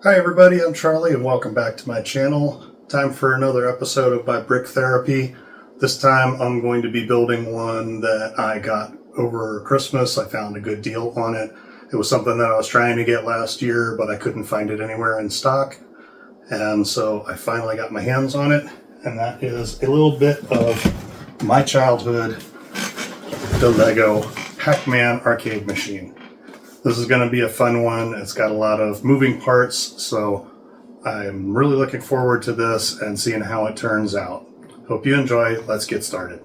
Hi everybody, I'm Charlie and welcome back to my channel. Time for another episode of my brick therapy. This time I'm going to be building one that I got over Christmas. I found a good deal on it. It was something that I was trying to get last year, but I couldn't find it anywhere in stock. And so I finally got my hands on it. And that is a little bit of my childhood, the Lego PacMan arcade machine. This is going to be a fun one. It's got a lot of moving parts, so I'm really looking forward to this and seeing how it turns out. Hope you enjoy. Let's get started.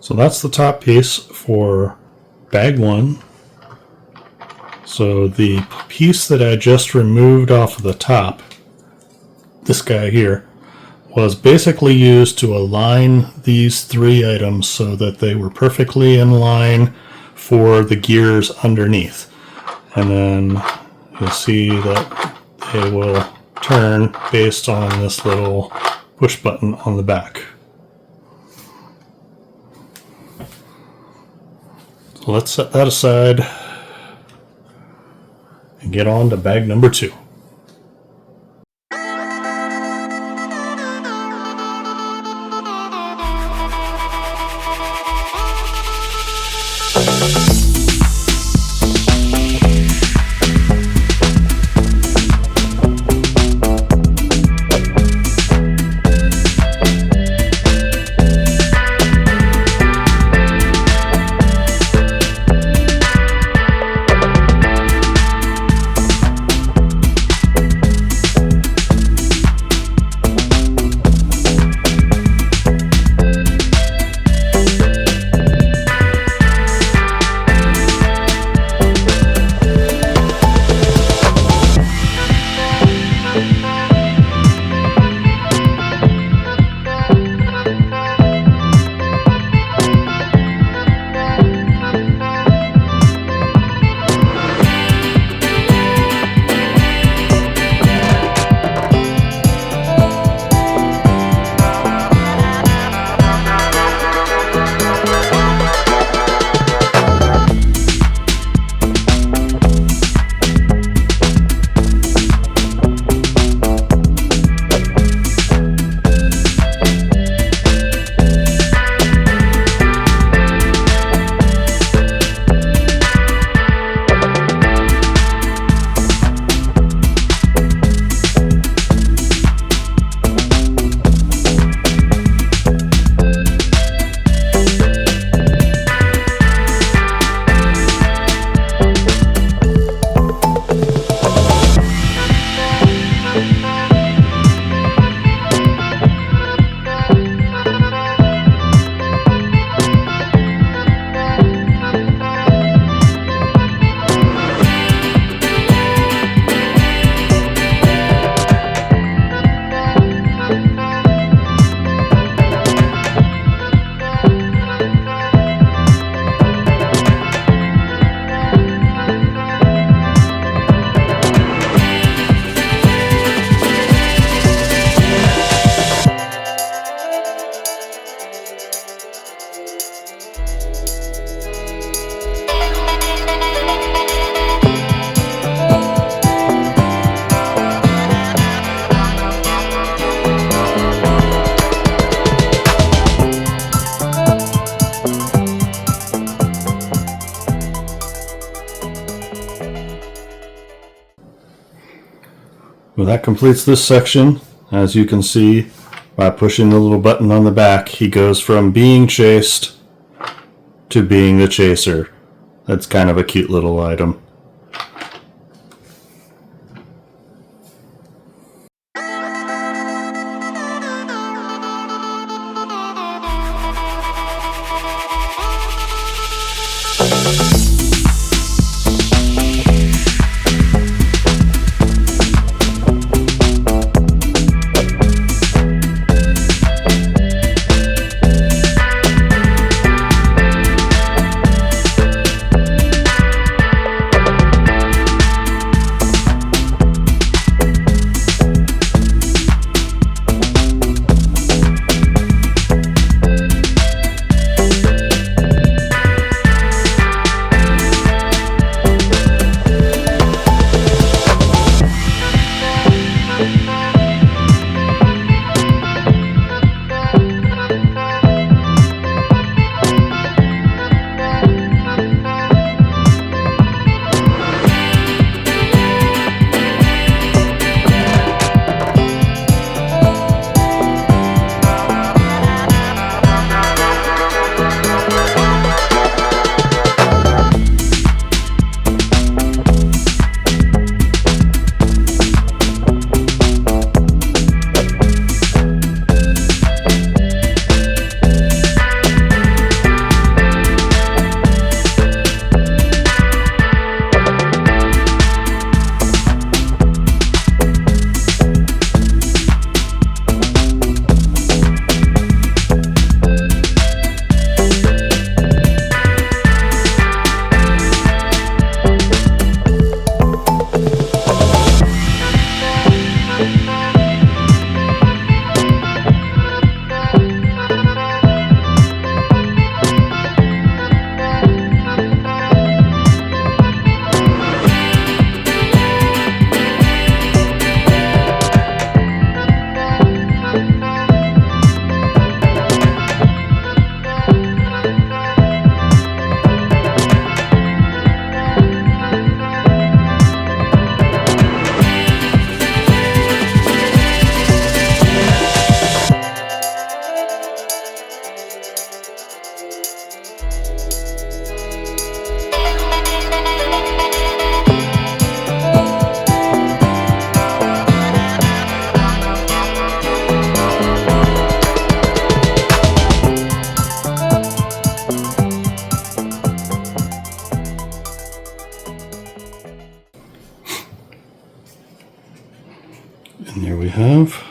So that's the top piece for bag one. So the piece that I just removed off of the top, this guy here, was basically used to align these three items so that they were perfectly in line for the gears underneath. And then you'll see that they will turn based on this little push button on the back. So let's set that aside and get on to bag number two. Well, that completes this section. As you can see, by pushing the little button on the back, he goes from being chased to being the chaser. That's kind of a cute little item. And there we have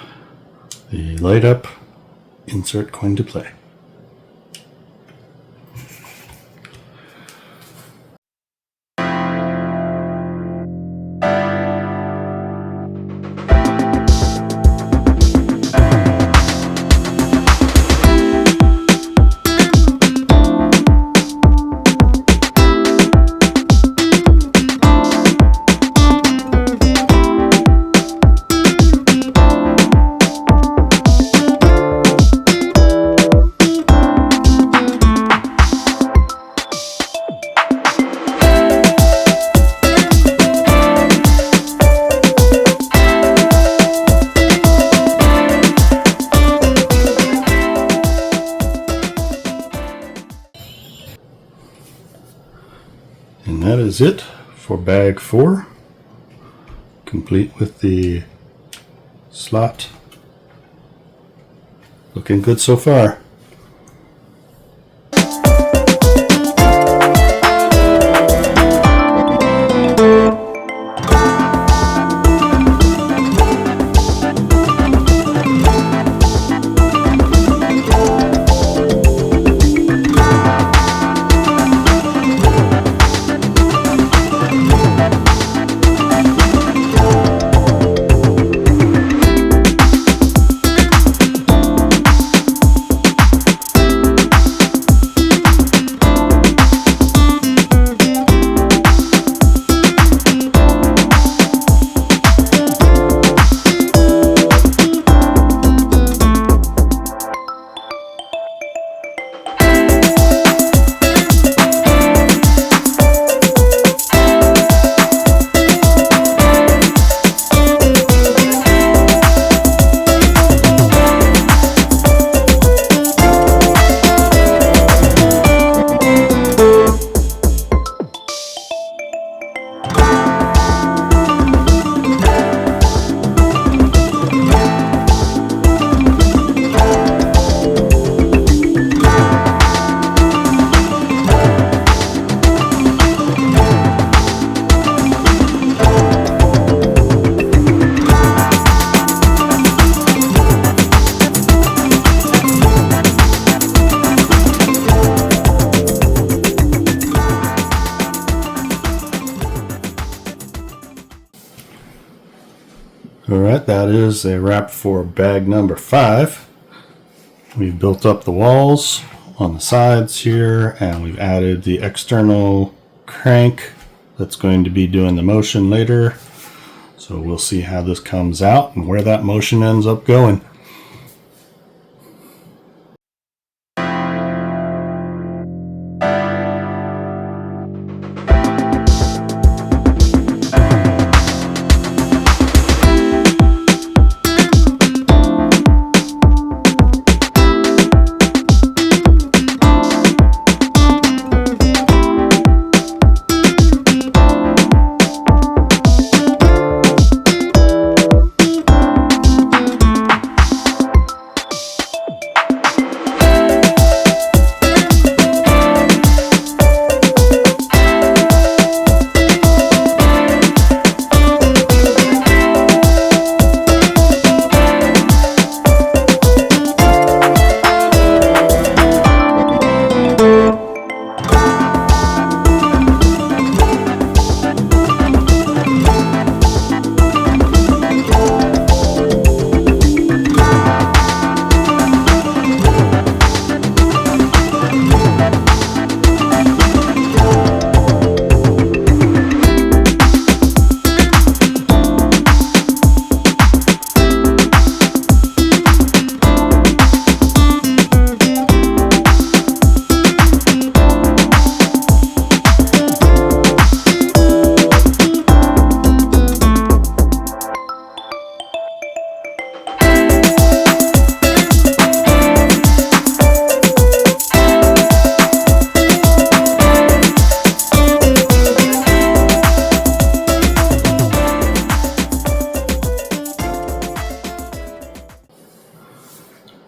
the light up insert going to play. And that is it for bag 4, complete with the slot. Looking good so far. Alright, that is a wrap for bag number 5. We've built up the walls on the sides here, and we've added the external crank that's going to be doing the motion later. So we'll see how this comes out and where that motion ends up going.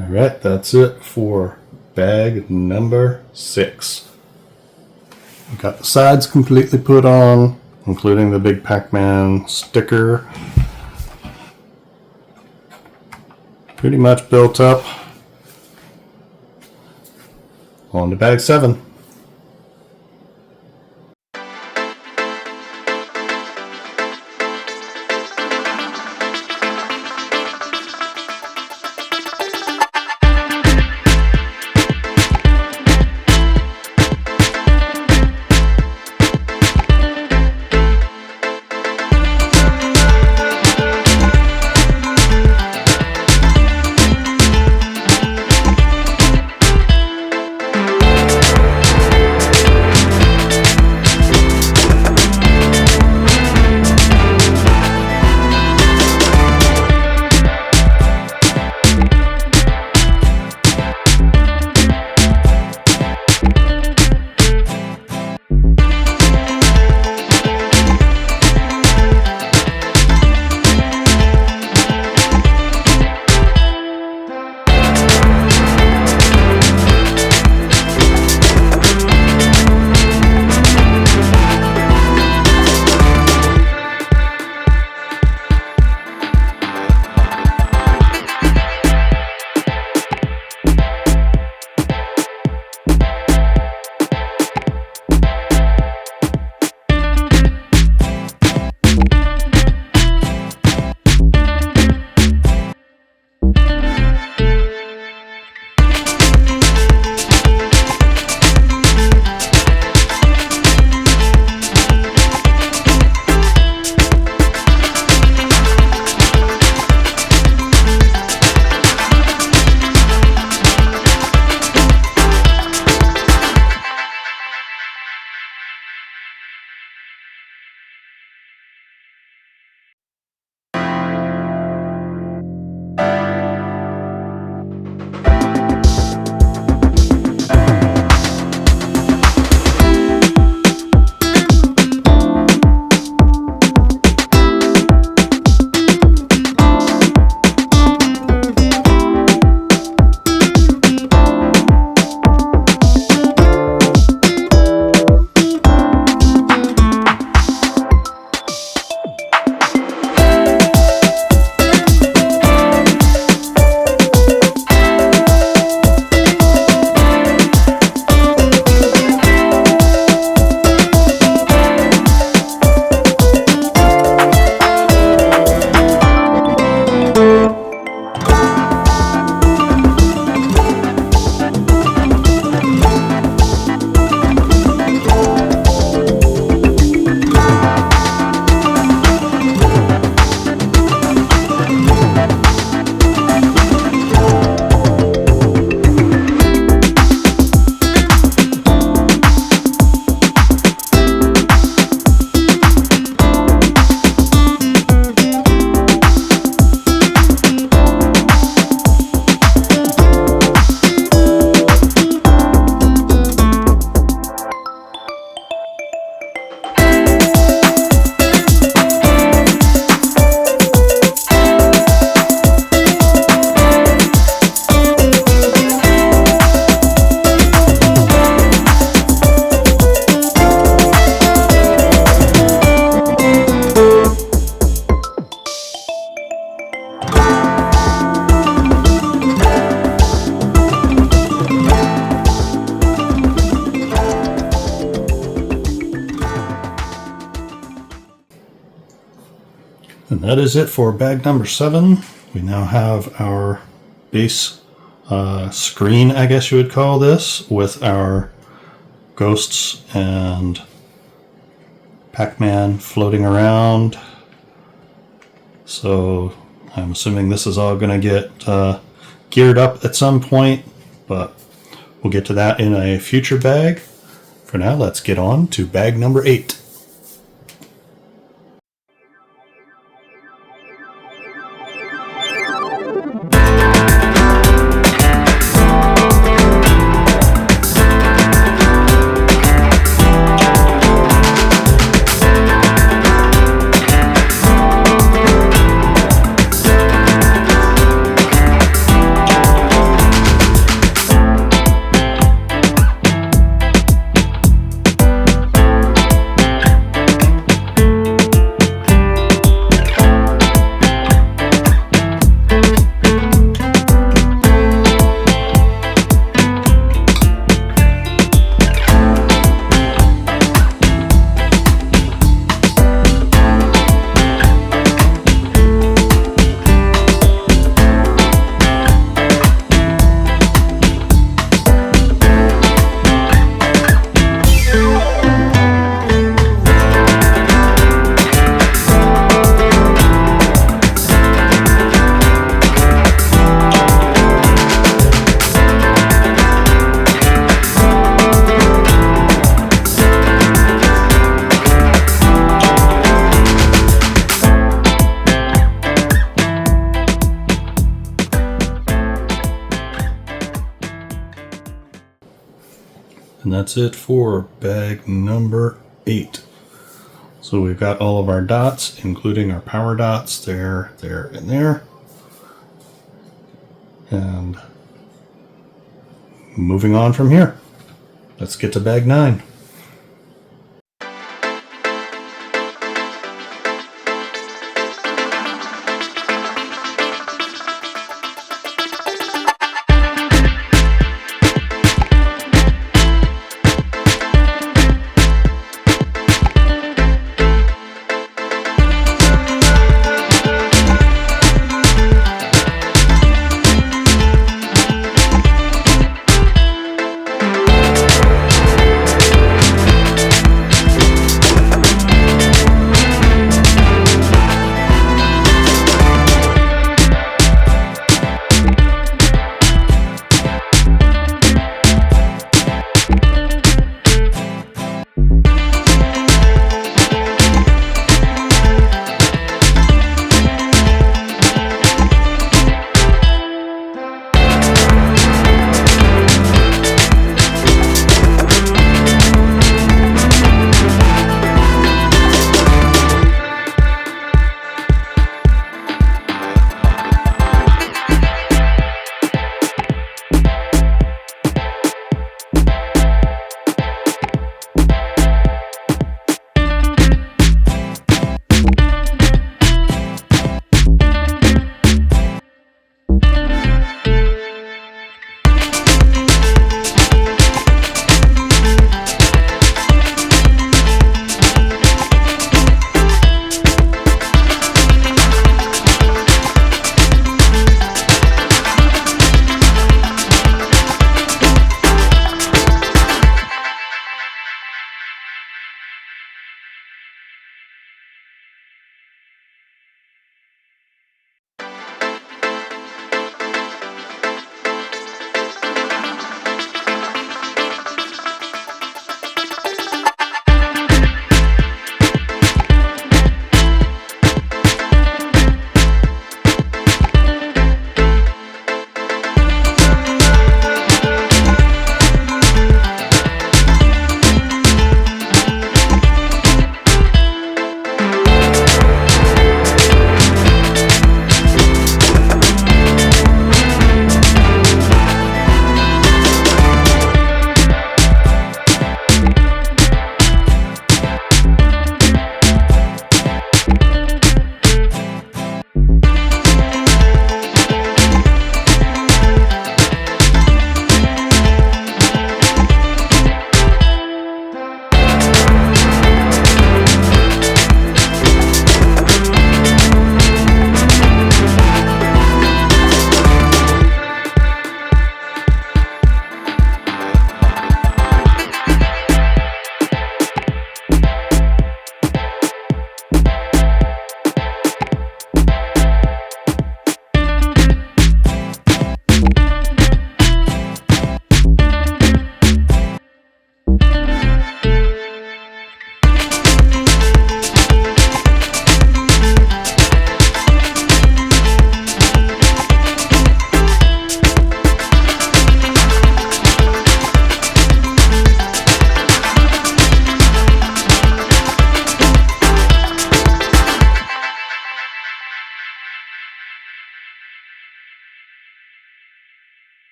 Alright, that's it for bag number 6. We got the sides completely put on, including the big PacMan sticker. Pretty much built up. On to bag 7. that is it for bag number 7. We now have our base screen, I guess you would call this, with our ghosts and PacMan floating around. So I'm assuming this is all going to get geared up at some point, but we'll get to that in a future bag. For now, let's get on to bag number 8. And that's it for bag number 8. So we've got all of our dots, including our power dots there, there, and there. And moving on from here, let's get to bag 9.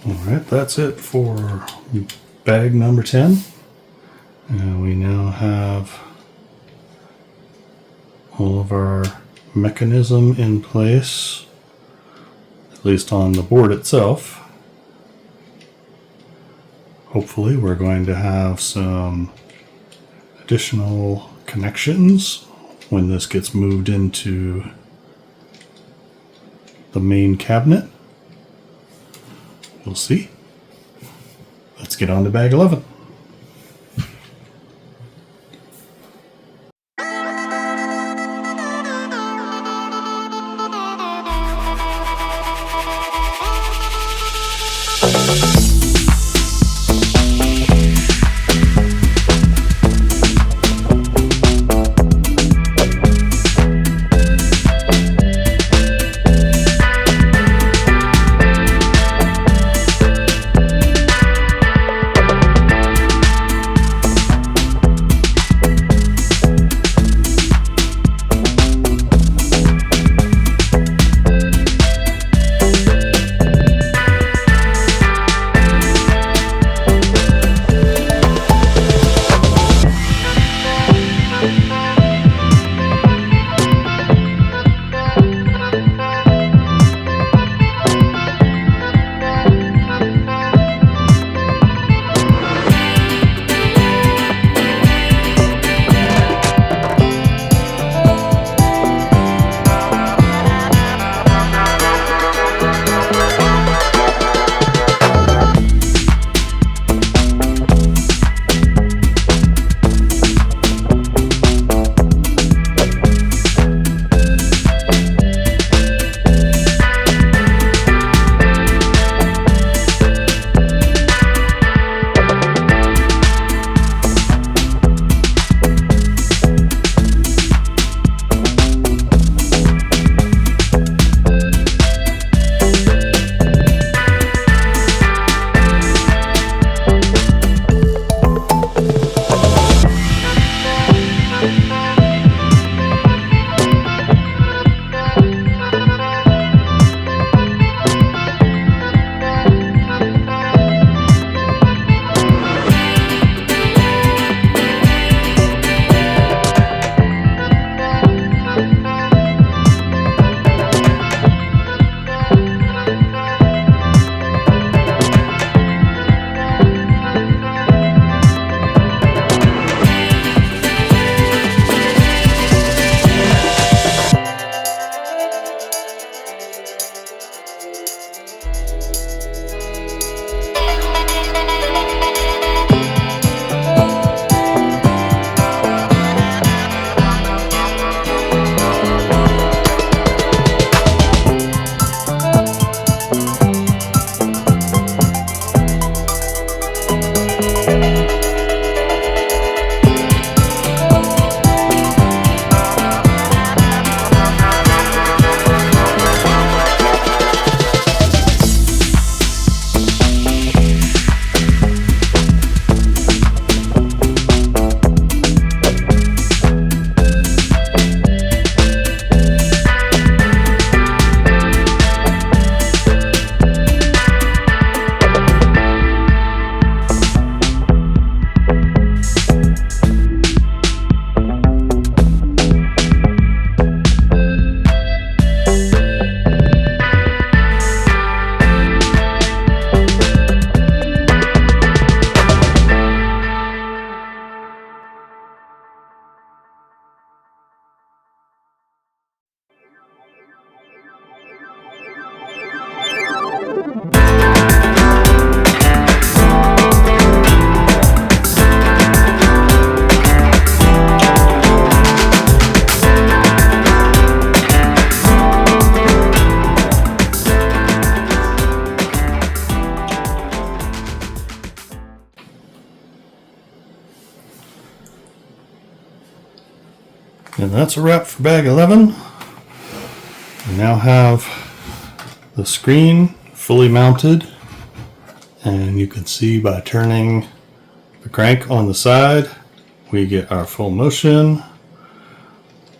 Alright, that's it for bag number 10. And we now have all of our mechanism in place, at least on the board itself. Hopefully we're going to have some additional connections when this gets moved into the main cabinet. We'll see. Let's get on to bag 11. And that's a wrap for bag 11. We now have the screen fully mounted, and you can see by turning the crank on the side, we get our full motion.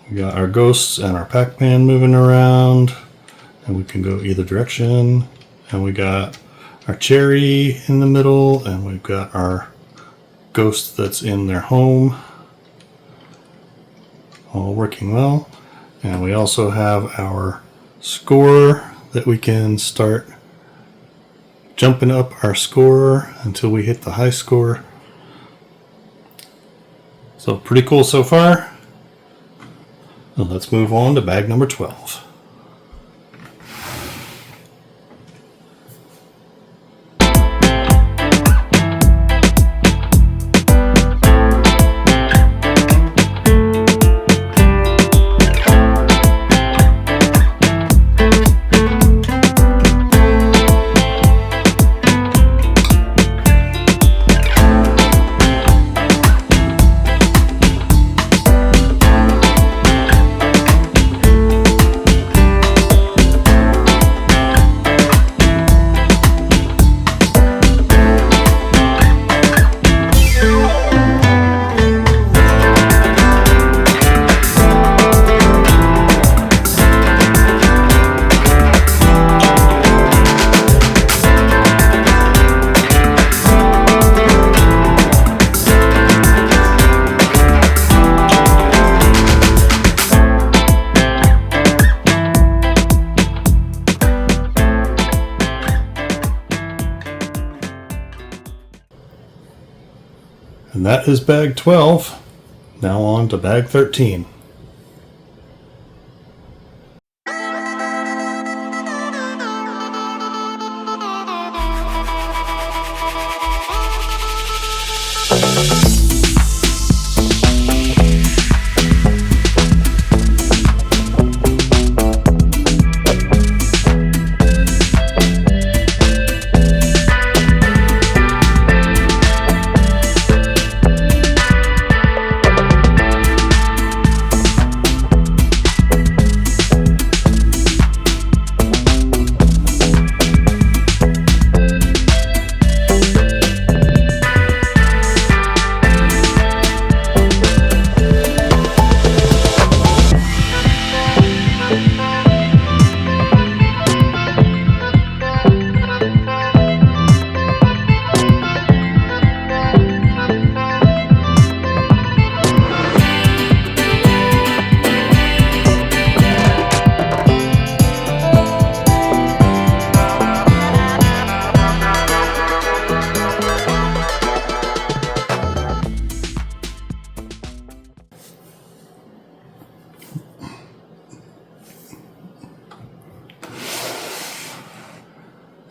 We got our ghosts and our PacMan moving around, and we can go either direction. And we got our cherry in the middle, and we've got our ghost that's in their home. All working well. And we also have our score that we can start jumping up our score until we hit the high score. So pretty cool so far. Well, let's move on to bag number 12. And that is bag 12. Now on to bag 13.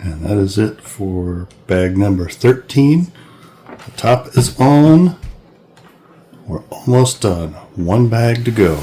And that is it for bag number 13. The top is on. We're almost done. One bag to go.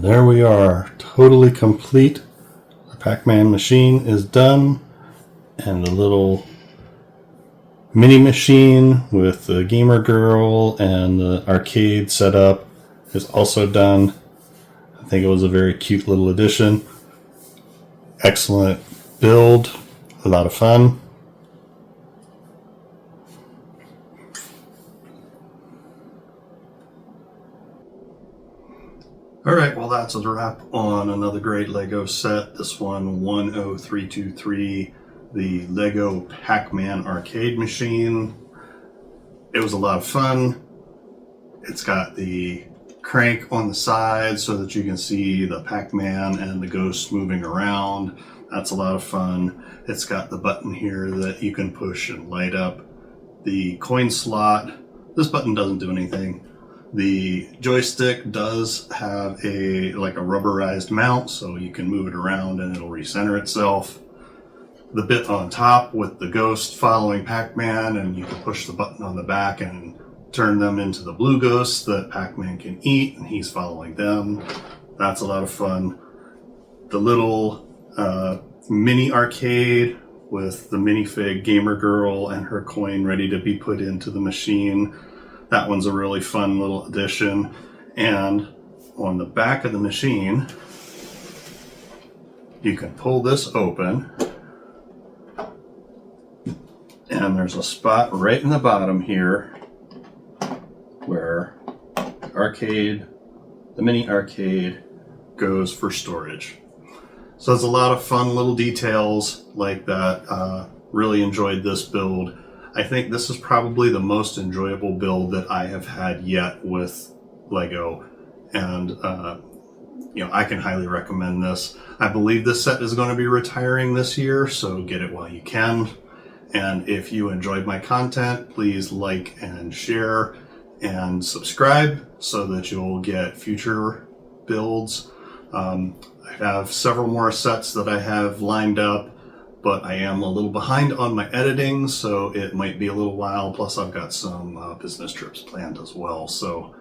there we are, totally complete. The PacMan machine is done, and the little mini machine with the gamer girl and the arcade setup is also done. I think it was a very cute little addition. Excellent build, a lot of fun. Alright, well that's a wrap on another great Lego set. This one, 10323, the Lego PacMan arcade machine. It was a lot of fun. It's got the crank on the side so that you can see the Pac-Man and the ghosts moving around. That's a lot of fun. It's got the button here that you can push and light up the coin slot. This button doesn't do anything. The joystick does have a rubberized mount, so you can move it around and it'll recenter itself. The bit on top with the ghost following Pac-Man, and you can push the button on the back and turn them into the blue ghosts that Pac-Man can eat, and he's following them. That's a lot of fun. The little mini arcade with the minifig gamer girl and her coin ready to be put into the machine. That one's a really fun little addition. And on the back of the machine, you can pull this open, and there's a spot right in the bottom here where the mini arcade goes for storage. So there's a lot of fun little details like that. Really enjoyed this build. I think this is probably the most enjoyable build that I have had yet with Lego, and I can highly recommend this. I believe this set is going to be retiring this year, so get it while you can. And if you enjoyed my content, please like and share and subscribe so that you'll get future builds. I have several more sets that I have lined up, but I am a little behind on my editing, so it might be a little while. Plus I've got some business trips planned as well. So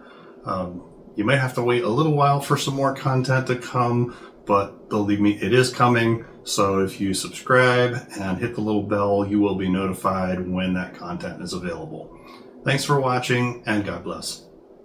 you might have to wait a little while for some more content to come, but believe me, it is coming. So if you subscribe and hit the little bell, you will be notified when that content is available. Thanks for watching, and God bless.